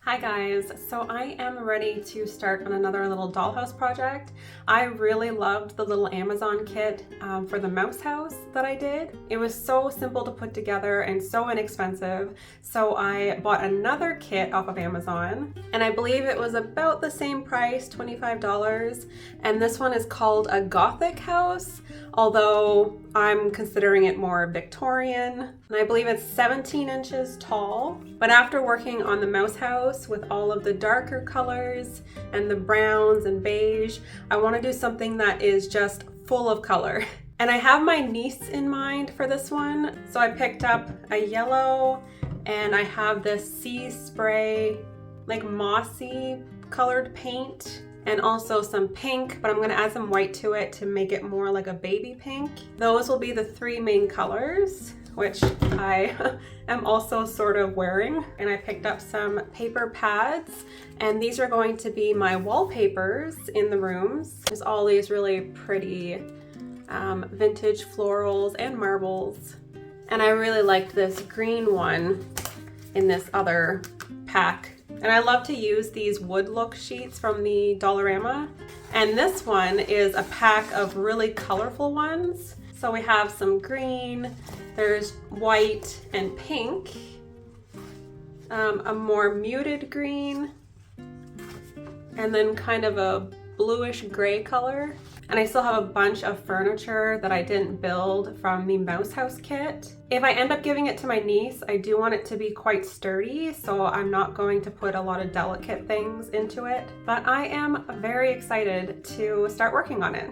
Hi guys, so I am ready to start on another little dollhouse project. I really loved the little Amazon kit for the mouse house that I did. It was so simple to put together and so inexpensive, so I bought another kit off of Amazon, and I believe it was about the same price, $25, and this one is called a Gothic house, although I'm considering it more Victorian, and I believe it's 17 inches tall. But after working on the mouse house with all of the darker colors and the browns and beige, I want to do something that is just full of color. And I have my niece in mind for this one, so I picked up a yellow, and I have this sea spray, like mossy colored paint, and also some pink, but I'm gonna add some white to it to make it more like a baby pink. Those will be the three main colors, which I am also sort of wearing. And I picked up some paper pads, and these are going to be my wallpapers in the rooms. There's all these really pretty vintage florals and marbles. And I really liked this green one in this other pack. And I love to use these wood look sheets from the Dollarama. And this one is a pack of really colorful ones. So we have some green, there's white and pink, a more muted green, and then kind of a bluish gray color. And I still have a bunch of furniture that I didn't build from the mouse house kit. If I end up giving it to my niece, I do want it to be quite sturdy, so I'm not going to put a lot of delicate things into it. But I am very excited to start working on it.